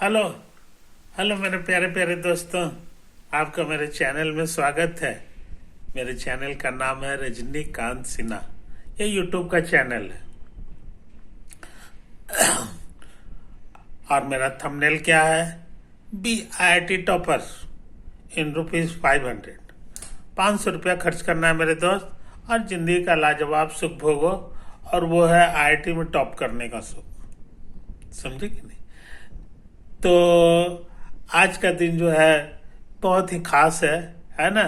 Hello. Hello मेरे प्यारे प्यारे दोस्तों, आपका मेरे चैनल में स्वागत है। मेरे चैनल का नाम है रजनीकांत सिन्हा। ये यूट्यूब का चैनल है और मेरा थंबनेल क्या है? BIT topper in ₹500। 500 रुपया खर्च करना है मेरे दोस्त, और जिंदगी का लाजवाब सुख भोगो। और वो है IIT में टॉप करने का सुख। समझे कि नहीं? तो आज का दिन जो है बहुत ही खास है ना।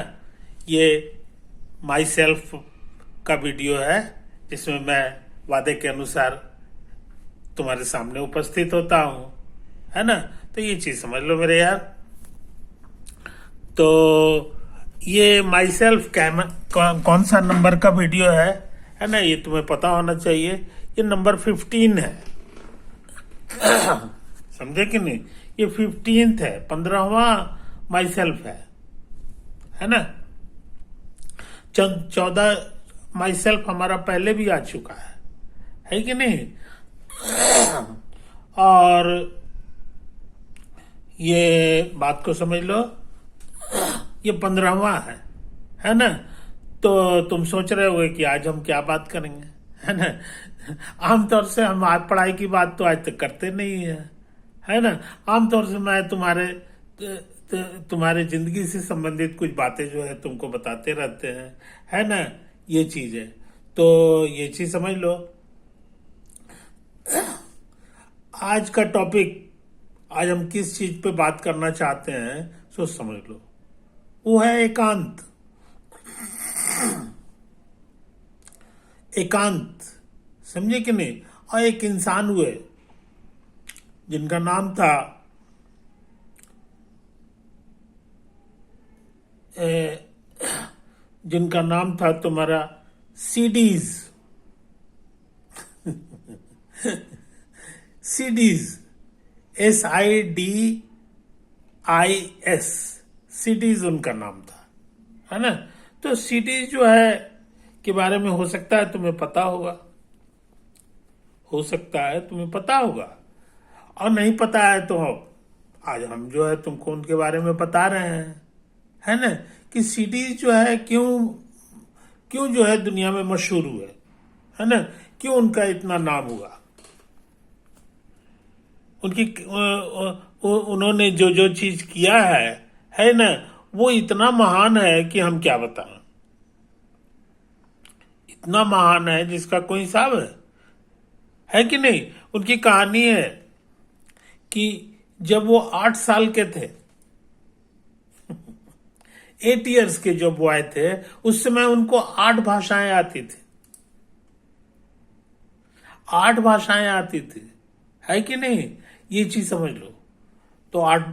ये माई सेल्फ का वीडियो है, जिसमें मैं वादे के अनुसार तुम्हारे सामने उपस्थित होता हूँ, है ना। तो ये चीज समझ लो मेरे यार। तो ये माई सेल्फ कौन सा नंबर का वीडियो है ना, ये तुम्हें पता होना चाहिए। ये नंबर 15 है। समझे कि नहीं? ये 15th है, 15वां माई सेल्फ है ना। 14 माई सेल्फ हमारा पहले भी आ चुका है कि नहीं? और ये बात को समझ लो, ये 15वां है ना। तो तुम सोच रहे होगे कि आज हम क्या बात करेंगे, है ना। आमतौर से हम आज पढ़ाई की बात तो आज तक करते नहीं है ना। आमतौर से मैं तुम्हारे जिंदगी से संबंधित कुछ बातें जो है तुमको बताते रहते हैं, है ना। ये चीज है, तो ये चीज समझ लो। आज का टॉपिक, आज हम किस चीज पे बात करना चाहते हैं सोच समझ लो। वो है एकांत। एकांत, समझे कि नहीं? और एक इंसान हुए जिनका नाम था जिनका नाम था तुम्हारा सीडीज। सीडीज, SIDIS, सीडीज उनका नाम था, है ना। तो सीडीज जो है के बारे में हो सकता है तुम्हें पता होगा, हो सकता है तुम्हें पता होगा, और नहीं पता है तो आज हम जो है तुमको उनके बारे में बता रहे हैं, है ना। कि सीडीज जो है क्यों क्यों जो है दुनिया में मशहूर हुए, है ना। क्यों उनका इतना नाम हुआ। उनकी उन्होंने जो जो चीज किया है ना, वो इतना महान है कि हम क्या बताएं। इतना महान है जिसका कोई हिसाब है कि नहीं। उनकी कहानी है कि जब वो 8 साल के थे, 8 इयर्स के जब वो आए थे, उस समय उनको 8 भाषाएं आती थी। 8 भाषाएं आती थी, है कि नहीं? ये चीज समझ लो। तो 8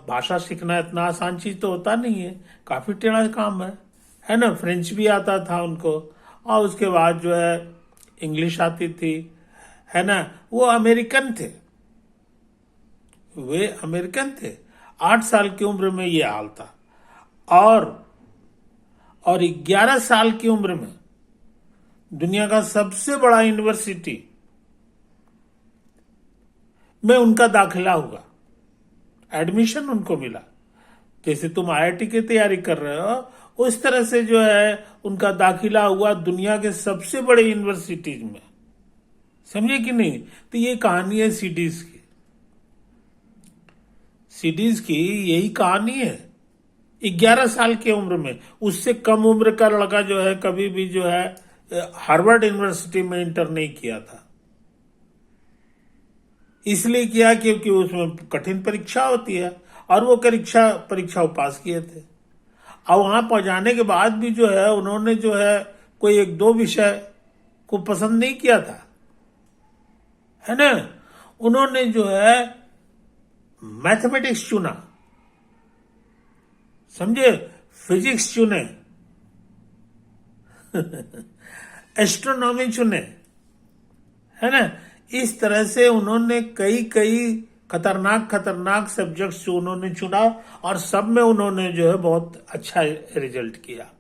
भाषा सीखना इतना आसान चीज तो होता नहीं है, काफी टेढ़ा काम है ना। फ्रेंच भी आता था उनको, और उसके बाद जो है इंग्लिश आती थी, है ना। वो अमेरिकन थे, वे अमेरिकन थे। 8 साल की उम्र में ये हाल था। और 11 साल की उम्र में दुनिया का सबसे बड़ा यूनिवर्सिटी में उनका दाखिला हुआ, एडमिशन उनको मिला। जैसे तुम IIT की तैयारी कर रहे हो, उस तरह से जो है उनका दाखिला हुआ दुनिया के सबसे बड़े यूनिवर्सिटीज में। समझे कि नहीं? तो ये कहानी है सीडीज की। सीडीज की यही कहानी है। 11 साल की उम्र में, उससे कम उम्र का लड़का जो है कभी भी जो है हार्वर्ड यूनिवर्सिटी में इंटर नहीं किया था। इसलिए किया क्योंकि उसमें कठिन परीक्षा होती है, और वो परीक्षा पास किए थे। और वहां पहुंचाने के बाद भी जो है उन्होंने जो है कोई 1-2 विषय को पसंद नहीं किया था, है ना। उन्होंने जो है मैथमेटिक्स चुना, समझे, फिजिक्स चुने, एस्ट्रोनॉमी चुने, है ना। इस तरह से उन्होंने कई कई खतरनाक खतरनाक सब्जेक्ट्स जो उन्होंने चुना, और सब में उन्होंने जो है बहुत अच्छा रिजल्ट किया।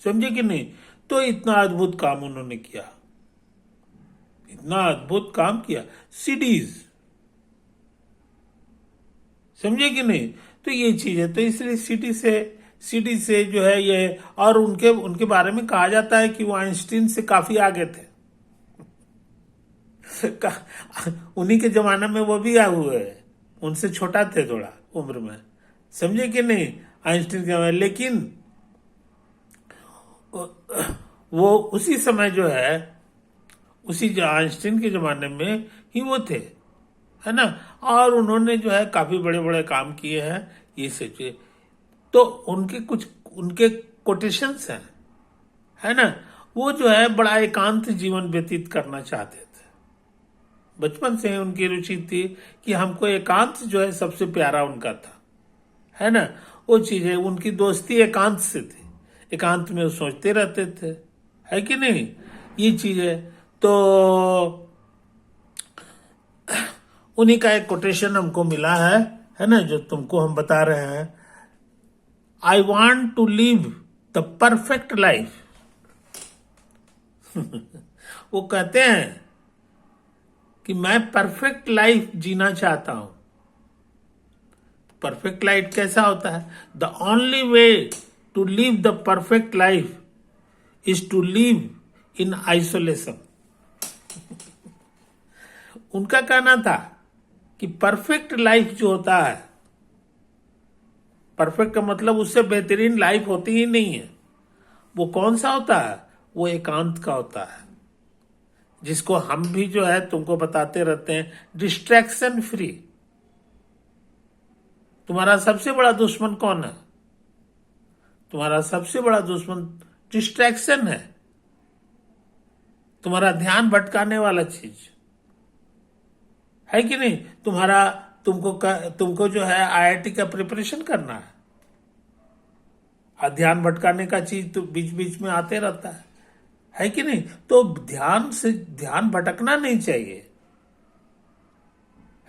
समझे कि नहीं? तो इतना अद्भुत काम उन्होंने किया, इतना अद्भुत काम किया। सीडीज, समझे कि नहीं। तो ये चीज है, तो इसलिए सिटी से जो है ये, और उनके उनके बारे में कहा जाता है कि वो आइंस्टीन से काफी आगे थे। उन्हीं के जमाने में वो भी आए हुए हैं, उनसे छोटा थे थोड़ा उम्र में, समझे कि नहीं, आइंस्टीन के जमाने। लेकिन वो उसी समय जो है, उसी जो आइंस्टीन के जमाने में ही वो थे, है ना। और उन्होंने जो है काफी बड़े बड़े काम किए हैं, ये सोचिए। तो उनके कोटेशंस हैं, है ना। वो जो है बड़ा एकांत जीवन व्यतीत करना चाहते थे, बचपन से उनकी रुचि थी कि हमको एकांत जो है सबसे प्यारा उनका था, है ना। वो चीजें, उनकी दोस्ती एकांत से थी, एकांत में वो सोचते रहते थे, है कि नहीं, ये चीजें। तो उन्हीं का एक कोटेशन हमको मिला है ना, जो तुमको हम बता रहे हैं। I want to live the perfect life. वो कहते हैं कि मैं परफेक्ट लाइफ जीना चाहता हूं। परफेक्ट लाइफ कैसा होता है? The only way to live the perfect life is to live in isolation. उनका कहना था कि परफेक्ट लाइफ जो होता है, परफेक्ट का मतलब उससे बेहतरीन लाइफ होती ही नहीं है। वो कौन सा होता है? वो एकांत का होता है, जिसको हम भी जो है तुमको बताते रहते हैं, डिस्ट्रैक्शन फ्री। तुम्हारा सबसे बड़ा दुश्मन कौन है? तुम्हारा सबसे बड़ा दुश्मन डिस्ट्रैक्शन है, तुम्हारा ध्यान भटकाने वाला चीज, है कि नहीं। तुमको जो है आईआईटी का प्रिपरेशन करना है, और ध्यान भटकाने का चीज तो बीच बीच में आते रहता है कि नहीं। तो ध्यान भटकना नहीं चाहिए,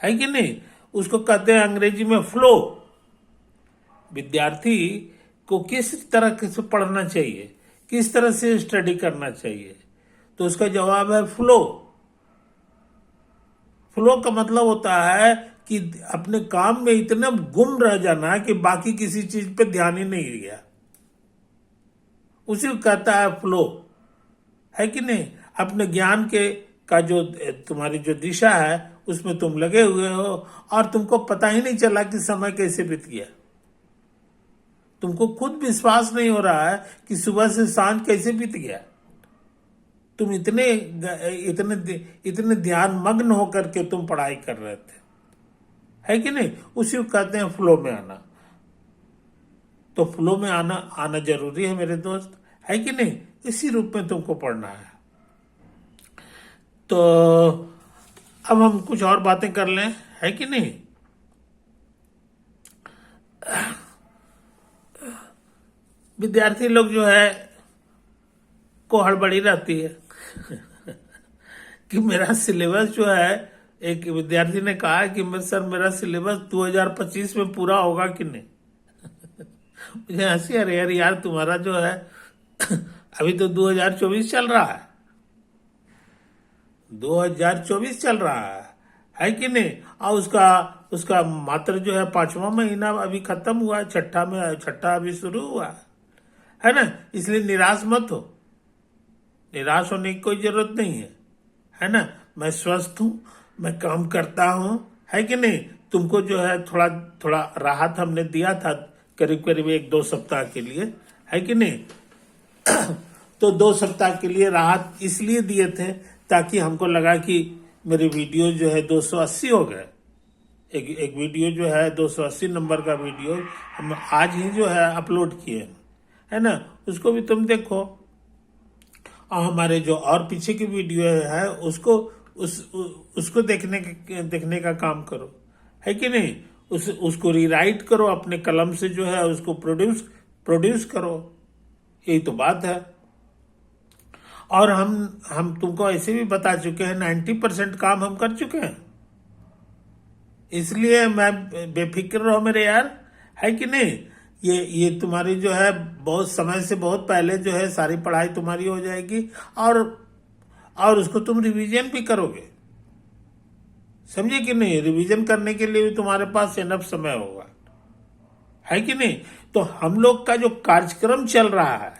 है कि नहीं। उसको कहते हैं अंग्रेजी में फ्लो। विद्यार्थी को किस तरह से पढ़ना चाहिए, किस तरह से स्टडी करना चाहिए, तो उसका जवाब है फ्लो। फ्लो का मतलब होता है कि अपने काम में इतना गुम रह जाना कि बाकी किसी चीज पे ध्यान ही नहीं गया, उसी को कहता है फ्लो, है कि नहीं। अपने ज्ञान का जो तुम्हारी जो दिशा है उसमें तुम लगे हुए हो, और तुमको पता ही नहीं चला कि समय कैसे बीत गया। तुमको खुद विश्वास नहीं हो रहा है कि सुबह से सांझ कैसे बीत गया। तुम इतने ध्यान मग्न होकर के तुम पढ़ाई कर रहे थे, है कि नहीं। उसी को कहते हैं फ्लो में आना। तो फ्लो में आना जरूरी है मेरे दोस्त, है कि नहीं। इसी रूप में तुमको पढ़ना है। तो अब हम कुछ और बातें कर लें, है कि नहीं। विद्यार्थी लोग जो है को हड़बड़ी रहती है कि मेरा सिलेबस जो है, एक विद्यार्थी ने कहा कि सर मेरा सिलेबस 2025 में पूरा होगा कि नहीं। मुझे हंसी आ रही है, यार तुम्हारा जो है अभी तो 2024 चल रहा है, 2024 चल रहा है कि नहीं। और उसका मात्र जो है 5वां महीना अभी खत्म हुआ है, छठा अभी शुरू हुआ है ना। इसलिए निराश मत हो, निराश होने की कोई जरूरत नहीं है ना। मैं स्वस्थ हूं, मैं काम करता हूं, है कि नहीं। तुमको जो है थोड़ा थोड़ा राहत हमने दिया था, करीब करीब 1-2 सप्ताह के लिए, है कि नहीं। तो 2 सप्ताह के लिए राहत इसलिए दिए थे ताकि हमको लगा कि मेरे वीडियो जो है 280 हो गए। एक वीडियो जो है 280 नंबर का वीडियो हम आज ही जो है अपलोड किए, है ना। उसको भी तुम देखो, और हमारे जो और पीछे की वीडियो है उसको देखने का काम करो, है कि नहीं। उसको रीराइट करो अपने कलम से, जो है उसको प्रोड्यूस करो, यही तो बात है। और हम तुमको ऐसे भी बता चुके हैं, 90% काम हम कर चुके हैं। इसलिए मैं बेफिक्र रहो मेरे यार, है कि नहीं। ये तुम्हारी जो है बहुत समय से, बहुत पहले जो है सारी पढ़ाई तुम्हारी हो जाएगी, और उसको तुम रिवीजन भी करोगे, समझे कि नहीं? रिवीजन करने के लिए भी तुम्हारे पास इनफ समय होगा, है कि नहीं? तो हम लोग का जो कार्यक्रम चल रहा है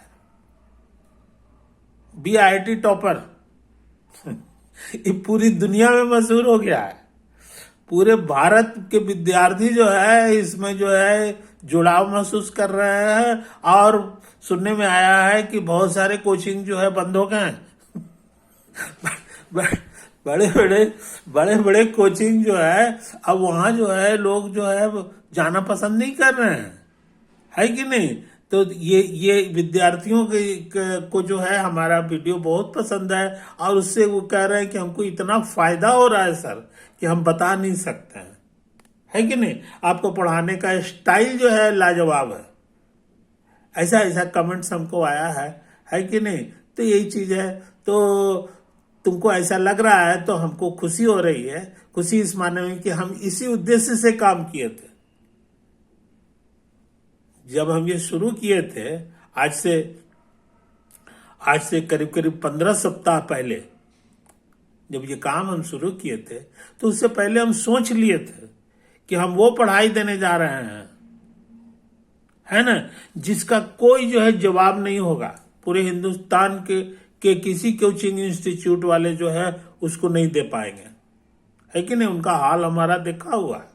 BIT टॉपर ये पूरी दुनिया में मशहूर हो गया है। पूरे भारत के विद्यार्थी जो है इसमें जो है जुड़ाव महसूस कर रहे हैं, और सुनने में आया है कि बहुत सारे कोचिंग जो है बंद हो गए हैं। बड़े बड़े कोचिंग जो है अब वहां जो है लोग जो है जाना पसंद नहीं कर रहे हैं, है कि नहीं? तो ये विद्यार्थियों को जो है हमारा वीडियो बहुत पसंद है, और उससे वो कह रहे हैं कि हमको इतना फायदा हो रहा है सर कि हम बता नहीं सकते हैं, है कि नहीं? आपको पढ़ाने का स्टाइल जो है लाजवाब है, ऐसा ऐसा कमेंट्स हमको आया है कि नहीं? तो यही चीज है। तो तुमको ऐसा लग रहा है तो हमको खुशी हो रही है। खुशी इस माने में कि हम इसी उद्देश्य से काम किए थे। जब हम ये शुरू किए थे आज से करीब करीब 15 सप्ताह पहले, जब ये काम हम शुरू किए थे तो उससे पहले हम सोच लिए थे कि हम वो पढ़ाई देने जा रहे हैं, है ना, जिसका कोई जो है जवाब नहीं होगा। पूरे हिंदुस्तान के किसी कोचिंग इंस्टीट्यूट वाले जो है उसको नहीं दे पाएंगे, है कि नहीं? उनका हाल हमारा देखा हुआ है।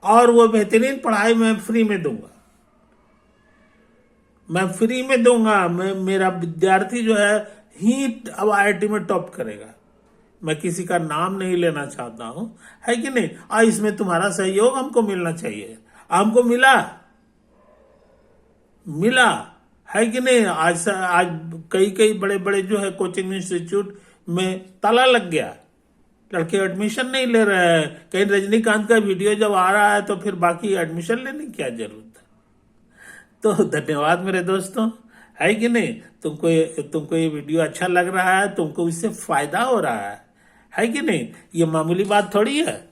और वो बेहतरीन पढ़ाई मैं फ्री में दूंगा, मैं फ्री में दूंगा। मेरा विद्यार्थी जो है ही अब IIT में टॉप करेगा। मैं किसी का नाम नहीं लेना चाहता हूं, है कि नहीं? और इसमें तुम्हारा सहयोग हमको मिलना चाहिए। हमको मिला है कि नहीं? आज कई बड़े बड़े जो है कोचिंग इंस्टीट्यूट में ताला लग गया, लड़के एडमिशन नहीं ले रहे हैं। कहीं रजनीकांत का वीडियो जब आ रहा है तो फिर बाकी एडमिशन लेने की क्या जरूरत है? तो धन्यवाद मेरे दोस्तों, है कि नहीं? तुमको ये वीडियो अच्छा लग रहा है, तुमको इससे फायदा हो रहा है कि नहीं? ये मामूली बात थोड़ी है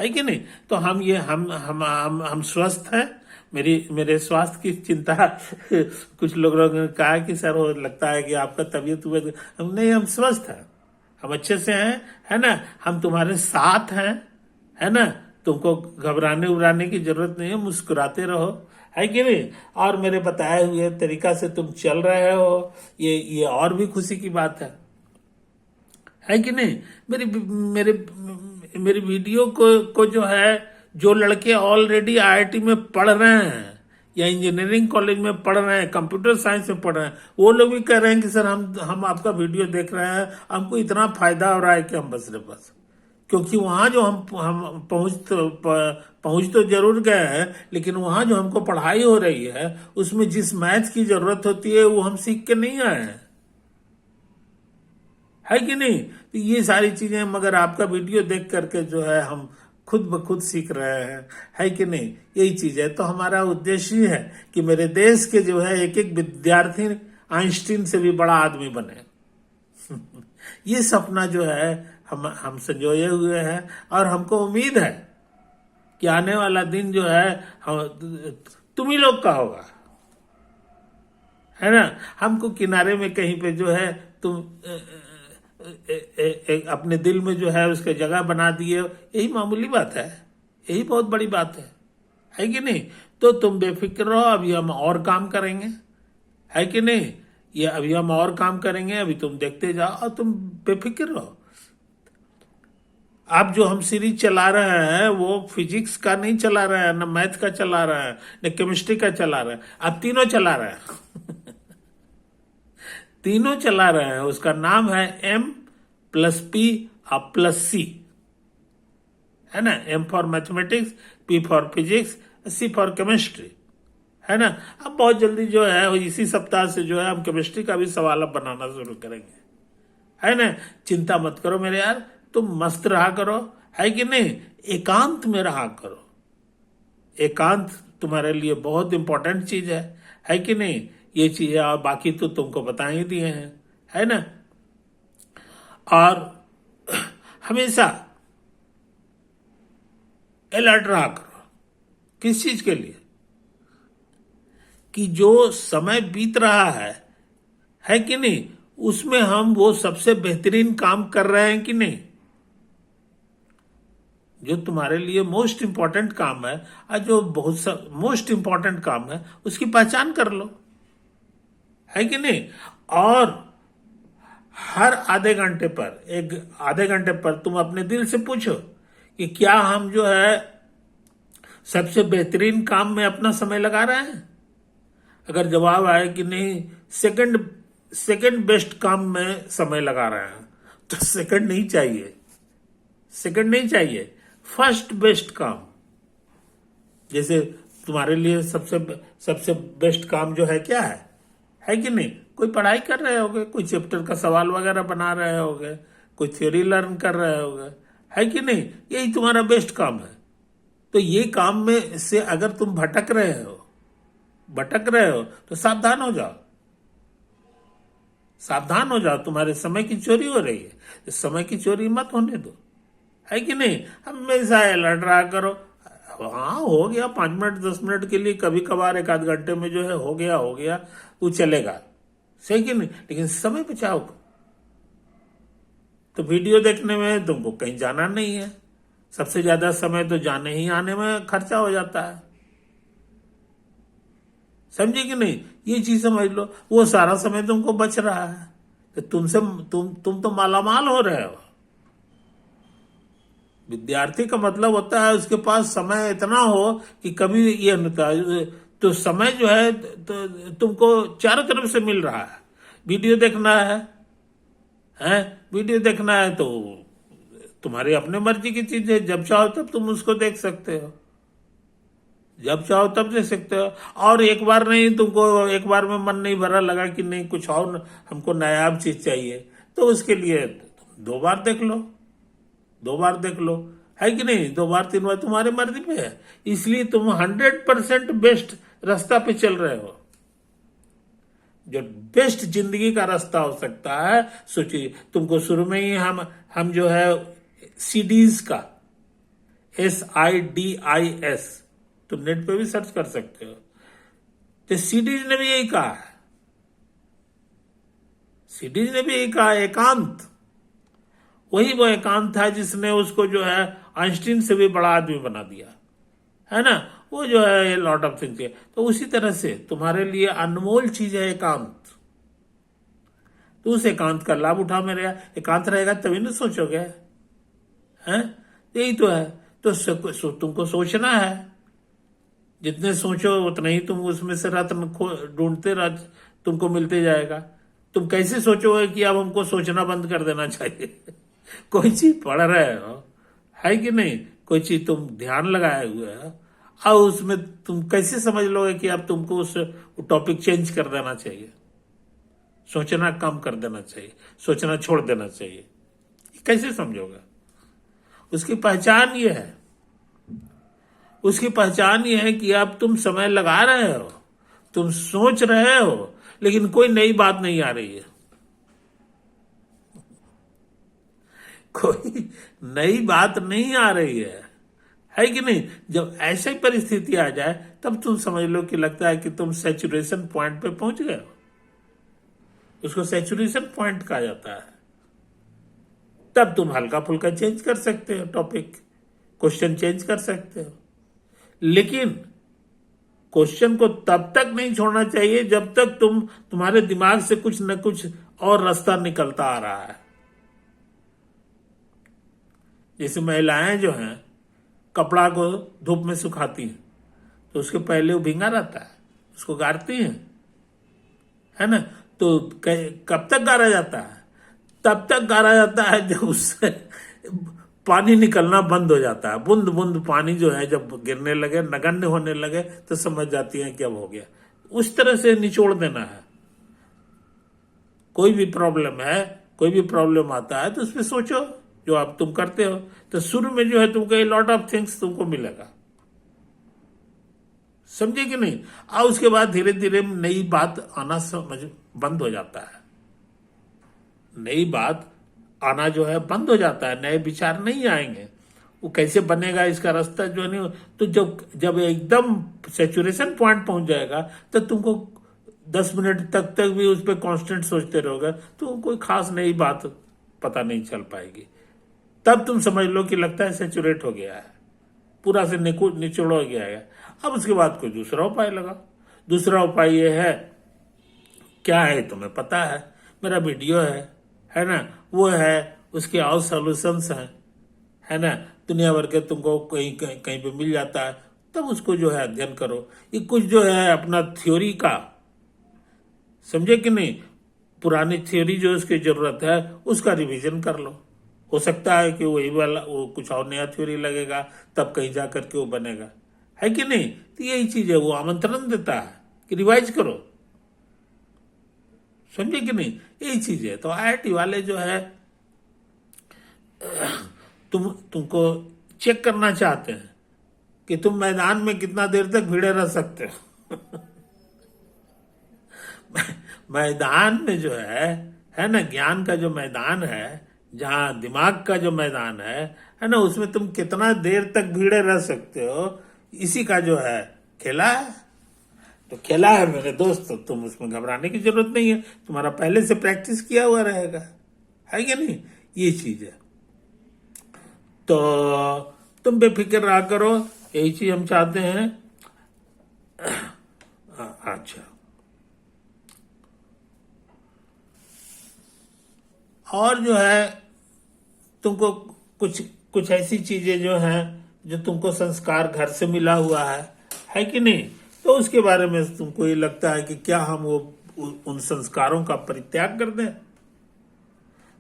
कि नहीं? तो हम स्वस्थ हैं। मेरे स्वास्थ्य की चिंता कुछ लोगों ने कहा कि सर वो लगता है कि आपका तबीयत हुआ। हम नहीं, हम स्वस्थ हैं, हम अच्छे से हैं, है ना? हम तुम्हारे साथ हैं, है ना? तुमको घबराने उबराने की जरूरत नहीं है, मुस्कुराते रहो, है कि नहीं? और मेरे बताए हुए तरीका से तुम चल रहे हो, ये और भी खुशी की बात है कि नहीं? मेरी वीडियो को जो है, जो लड़के ऑलरेडी IIT में पढ़ रहे हैं या इंजीनियरिंग कॉलेज में पढ़ रहे हैं, कंप्यूटर साइंस में पढ़ रहे हैं, वो लोग भी कह रहे हैं कि सर हम आपका वीडियो देख रहे हैं, हमको इतना फायदा हो रहा है कि हम बस। क्योंकि वहां जो हम पहुंच तो जरूर गए हैं, लेकिन वहां जो हमको पढ़ाई हो रही है उसमें जिस मैथ की जरूरत होती है वो हम सीख के नहीं आए हैं, है कि नहीं? तो ये सारी चीजें मगर आपका वीडियो देख करके जो है हम खुद ब खुद सीख रहे हैं, है कि नहीं? यही चीज है। तो हमारा उद्देश्य ही है कि मेरे देश के जो है एक एक विद्यार्थी आइंस्टीन से भी बड़ा आदमी बने। ये सपना जो है हम संजोए हुए हैं, और हमको उम्मीद है कि आने वाला दिन जो है तुम ही लोग का होगा, है ना? हमको किनारे में कहीं पे जो है तुम अपने दिल में जो है उसके जगह बना दिए, यही मामूली बात है, यही बहुत बड़ी बात है कि नहीं? तो तुम बेफिक्र रहो, अभी हम और काम करेंगे, है कि नहीं? ये अभी हम और काम करेंगे, अभी तुम देखते जाओ और तुम बेफिक्र रहो। आप जो हम सीरीज चला रहे हैं वो फिजिक्स का नहीं चला रहे हैं, न मैथ का चला रहे हैं, न केमिस्ट्री का चला रहे हैं, आप तीनों चला रहे हैं। तीनों चला रहे हैं। उसका नाम है M+P और +C, है ना? M for mathematics, P for physics, C for chemistry, है ना? अब बहुत जल्दी जो है इसी सप्ताह से जो है हम केमिस्ट्री का भी सवाल अब बनाना शुरू करेंगे, है ना? चिंता मत करो मेरे यार, तुम मस्त रहा करो, है कि नहीं? एकांत में रहा करो। एकांत तुम्हारे लिए बहुत इंपॉर्टेंट चीज है कि नहीं? ये चीज है, और बाकी तो तुमको बता ही दिए हैं, है ना? और हमेशा अलर्ट रहा करो। किस चीज के लिए? कि जो समय बीत रहा है कि नहीं, उसमें हम वो सबसे बेहतरीन काम कर रहे हैं कि नहीं? जो तुम्हारे लिए मोस्ट इंपॉर्टेंट काम है और जो बहुत मोस्ट इंपॉर्टेंट काम है उसकी पहचान कर लो, है कि नहीं। और हर आधे घंटे पर तुम अपने दिल से पूछो कि क्या हम जो है सबसे बेहतरीन काम में अपना समय लगा रहे हैं। अगर जवाब आए कि नहीं, सेकंड सेकंड बेस्ट काम में समय लगा रहे हैं, तो सेकंड नहीं चाहिए, फर्स्ट बेस्ट काम। जैसे तुम्हारे लिए सबसे सबसे बेस्ट काम जो है क्या है कि नहीं। कोई पढ़ाई कर रहे होगे, कोई चैप्टर का सवाल वगैरह बना रहे होगे, कोई थ्योरी लर्न कर रहे होगे, है कि नहीं। यही तुम्हारा बेस्ट काम है। तो ये काम में से अगर तुम भटक रहे हो तो सावधान हो जाओ, तुम्हारे समय की चोरी हो रही है। इस समय की चोरी मत होने दो, है कि नहीं। हमेशा अलर्ट रहा करो। हाँ, हो गया 5 मिनट 10 मिनट के लिए, कभी कभार 1 आध घंटे में जो है हो गया वो चलेगा, सही कि नहीं। लेकिन समय बचाओ। तो वीडियो देखने में तुमको कहीं जाना नहीं है, सबसे ज्यादा समय तो जाने ही आने में खर्चा हो जाता है, समझे कि नहीं। ये चीज समझ लो, वो सारा समय तुमको बच रहा है, तो तुम तो मालामाल हो रहे हो। विद्यार्थी का मतलब होता है उसके पास समय इतना हो कि कभी ये होता है। तो समय जो है तो तुमको चारों तरफ से मिल रहा है। वीडियो देखना है वीडियो देखना है तो तुम्हारी अपने मर्जी की चीज है। जब चाहो तब तुम उसको देख सकते हो, जब चाहो तब देख सकते हो। और एक बार नहीं, तुमको एक बार में मन नहीं भरा, लगा कि नहीं कुछ और हमको नायाब चीज चाहिए, तो उसके लिए 2 बार देख लो, है कि नहीं। 2 बार 3 बार तुम्हारी मर्जी पे है। इसलिए तुम 100% बेस्ट रास्ता पे चल रहे हो। जो बेस्ट जिंदगी का रास्ता हो सकता है, सोचिए। तुमको शुरू में ही हम जो है सीडीज का SIDIS, तुम नेट पे भी सर्च कर सकते हो। तो सीडीज ने भी यही कहा है, एकांत। वही वो एकांत था जिसने उसको जो है आइंस्टीन से भी बड़ा आदमी बना दिया, है ना। वो जो है लॉट ऑफ थिंग्स है। तो उसी तरह से तुम्हारे लिए अनमोल चीज है एकांत। तो उस एकांत का लाभ उठा। मेरे एकांत रहेगा तभी ना सोचोगे, हैं। यही तो है। तो तुमको सोचना है। जितने सोचो उतने ही तुम उसमें से रत्न ढूंढते तुमको मिलते जाएगा। तुम कैसे सोचोगे कि अब हमको सोचना बंद कर देना चाहिए। कोई चीज पढ़ रहे हो, है कि नहीं, कोई चीज तुम ध्यान लगाए हुए हो, और उसमें तुम कैसे समझ लोगे कि अब तुमको उस टॉपिक चेंज कर देना चाहिए, सोचना कम कर देना चाहिए, सोचना छोड़ देना चाहिए। कैसे समझोगे। उसकी पहचान ये है कि अब तुम समय लगा रहे हो, तुम सोच रहे हो, लेकिन कोई नई बात नहीं आ रही है। कोई नई बात नहीं आ रही है कि नहीं। जब ऐसी परिस्थिति आ जाए तब तुम समझ लो कि लगता है कि तुम सैचुरेशन पॉइंट पे पहुंच गए हो। उसको सैचुरेशन पॉइंट कहा जाता है। तब तुम हल्का फुल्का चेंज कर सकते हो, टॉपिक क्वेश्चन चेंज कर सकते हो। लेकिन क्वेश्चन को तब तक नहीं छोड़ना चाहिए जब तक तुम्हारे दिमाग से कुछ न कुछ और रास्ता निकलता आ रहा है। जैसे महिलाएं जो हैं कपड़ा को धूप में सुखाती हैं, तो उसके पहले वो भींगा रहता है, उसको गाड़ती हैं, है ना। तो कब तक गाड़ा जाता है। तब तक गाड़ा जाता है जब उससे पानी निकलना बंद हो जाता है। बूंद बूंद पानी जो है जब गिरने लगे, नगण्य होने लगे, तो समझ जाती है कि अब हो गया। उस तरह से निचोड़ देना है। कोई भी प्रॉब्लम आता है तो उस पर सोचो, जो आप तुम करते हो। तो शुरू में जो है तुमको ए लॉट ऑफ थिंग्स तुमको मिलेगा, समझे कि नहीं। और उसके बाद धीरे धीरे नई बात आना समझ बंद हो जाता है। नई बात आना जो है बंद हो जाता है, नए विचार नहीं आएंगे। वो कैसे बनेगा इसका रास्ता जो नहीं। तो जब एकदम सैचुरेशन पॉइंट पहुंच जाएगा तो तुमको 10 मिनट तक भी उस पर कांस्टेंट सोचते रहोगे तो कोई खास नई बात पता नहीं चल पाएगी। तब तुम समझ लो कि लगता है सेचुरेट हो गया है, पूरा से निचोड़ हो गया है। अब उसके बाद कोई दूसरा उपाय लगाओ। दूसरा उपाय ये है, क्या है तुम्हें पता है, मेरा वीडियो है ना, वो है, उसके और सॉल्यूशंस हैं, है ना, दुनिया भर के तुमको कहीं कहीं कहीं पे मिल जाता है। तब उसको जो है अध्ययन करो। ये कुछ जो है अपना थ्योरी का, समझे कि नहीं, पुरानी थ्योरी जो उसकी जरूरत है उसका रिवीजन कर लो। हो सकता है कि वही वाला वो कुछ और नया थ्योरी लगेगा, तब कहीं जा करके वो बनेगा, है कि नहीं। तो यही चीज है, वो आमंत्रण देता है कि रिवाइज करो, समझे कि नहीं, यही चीज है। तो आईआईटी वाले जो है तुमको चेक करना चाहते हैं कि तुम मैदान में कितना देर तक भिड़े रह सकते हो। मैदान में जो है ना, ज्ञान का जो मैदान है, जहां दिमाग का जो मैदान है ना, उसमें तुम कितना देर तक भिड़े रह सकते हो, इसी का जो है खेला है। तो खेला है मेरे दोस्त, तो तुम उसमें घबराने की जरूरत नहीं है, तुम्हारा पहले से प्रैक्टिस किया हुआ रहेगा, है कि नहीं, ये चीज है। तो तुम बेफिक्र रहा करो, यही चीज हम चाहते हैं। अच्छा, और जो है तुमको कुछ कुछ ऐसी चीजें जो हैं जो तुमको संस्कार घर से मिला हुआ है कि नहीं, तो उसके बारे में तुमको ये लगता है कि क्या हम वो उन संस्कारों का परित्याग कर दें।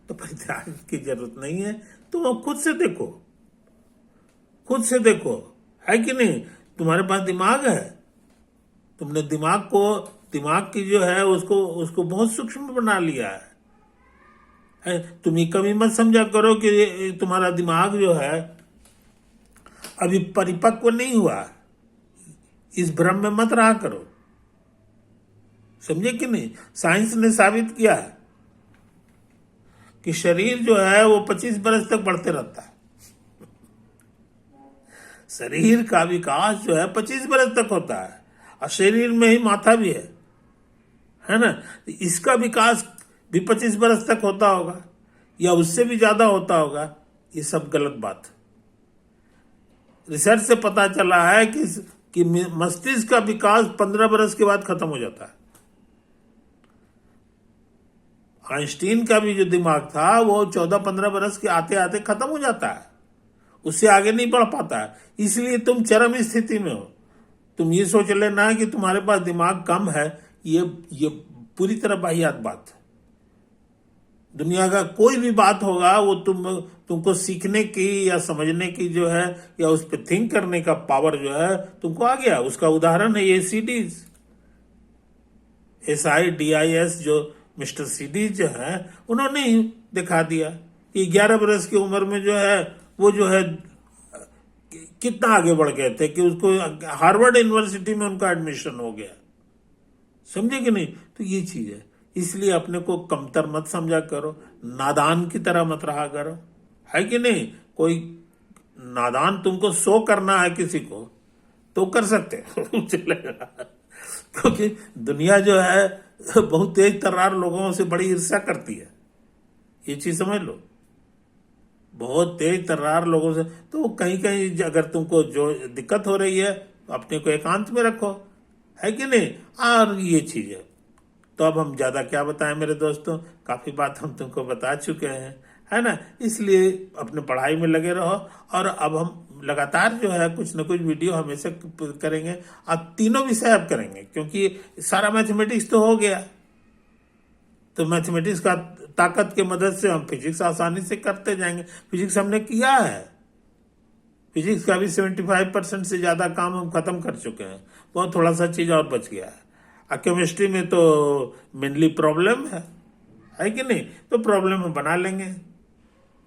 तो परित्याग की जरूरत नहीं है, तुम अब खुद से देखो, खुद से देखो, है कि नहीं। तुम्हारे पास दिमाग है, तुमने दिमाग की जो है उसको उसको बहुत सूक्ष्म बना लिया है। तुम ये कभी मत समझा करो कि तुम्हारा दिमाग जो है अभी परिपक्व नहीं हुआ, इस भ्रम में मत रहा करो, समझे कि नहीं। साइंस ने साबित किया है कि शरीर जो है वो 25 बरस तक बढ़ते रहता है। शरीर का विकास जो है 25 बरस तक होता है, और शरीर में ही माथा भी है ना, इसका विकास भी 25 बरस तक होता होगा या उससे भी ज्यादा होता होगा। ये सब गलत बात। रिसर्च से पता चला है कि मस्तिष्क का विकास 15 बरस के बाद खत्म हो जाता है। आइंस्टीन का भी जो दिमाग था वो 14-15 बरस के आते आते खत्म हो जाता है, उससे आगे नहीं बढ़ पाता है। इसलिए तुम चरम स्थिति में हो। तुम ये सोच लेना कि तुम्हारे पास दिमाग कम है, ये पूरी तरह वाहियात बात है। दुनिया का कोई भी बात होगा वो तुमको सीखने की या समझने की जो है, या उस पर थिंक करने का पावर जो है तुमको आ गया। उसका उदाहरण है ये सीडीज, SIDIS, जो मिस्टर सीडीज जो है उन्होंने ही दिखा दिया कि 11 बरस की उम्र में जो है वो जो है कितना आगे बढ़ गए थे कि उसको हार्वर्ड यूनिवर्सिटी में उनका एडमिशन हो गया, समझे कि नहीं। तो ये चीज है, इसलिए अपने को कमतर मत समझा करो, नादान की तरह मत रहा करो, है कि नहीं। कोई नादान तुमको शो करना है किसी को तो कर सकते हो चलेगा, क्योंकि दुनिया जो है बहुत तेज तर्रार लोगों से बड़ी ईर्ष्या करती है, ये चीज समझ लो। बहुत तेज तर्रार लोगों से, तो कहीं कहीं अगर तुमको जो दिक्कत हो रही है अपने को एकांत में रखो, है कि नहीं। और ये चीज है, तो अब हम ज्यादा क्या बताएं मेरे दोस्तों, काफी बात हम तुमको बता चुके हैं, है ना। इसलिए अपने पढ़ाई में लगे रहो, और अब हम लगातार जो है कुछ न कुछ वीडियो हमेशा करेंगे। अब तीनों विषय अब करेंगे, क्योंकि सारा मैथमेटिक्स तो हो गया, तो मैथमेटिक्स का ताकत की मदद से हम फिजिक्स आसानी से करते जाएंगे। फिजिक्स हमने किया है, फिजिक्स का भी 75% से ज्यादा काम हम खत्म कर चुके हैं, बहुत थोड़ा सा चीज और बच गया है। केमिस्ट्री में तो मेनली प्रॉब्लम है कि नहीं, तो प्रॉब्लम हम बना लेंगे,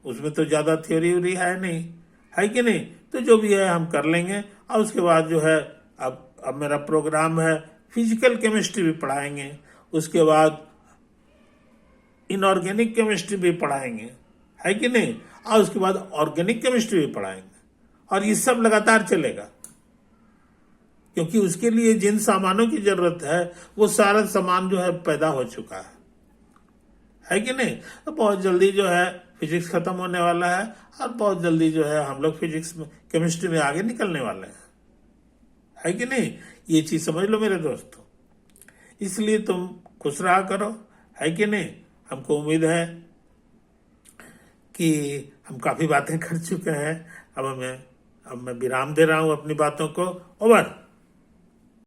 उसमें तो ज्यादा थ्योरी व्योरी है नहीं, है कि नहीं। तो जो भी है हम कर लेंगे। और उसके बाद जो है अब मेरा प्रोग्राम है फिजिकल केमिस्ट्री भी पढ़ाएंगे, उसके बाद इनऑर्गेनिक केमिस्ट्री भी पढ़ाएंगे, है कि नहीं, और उसके बाद ऑर्गेनिक केमिस्ट्री भी पढ़ाएंगे, और ये सब लगातार चलेगा। क्योंकि उसके लिए जिन सामानों की जरूरत है वो सारा सामान जो है पैदा हो चुका है कि नहीं। तो बहुत जल्दी जो है फिजिक्स खत्म होने वाला है और बहुत जल्दी जो है हम लोग फिजिक्स में, केमिस्ट्री में आगे निकलने वाले हैं, है कि नहीं? ये चीज समझ लो मेरे दोस्तों। इसलिए तुम खुश रहा करो, है कि नहीं? हमको उम्मीद है कि हम काफी बातें कर चुके हैं। अब मैं विराम दे रहा हूं अपनी बातों को। ओवर।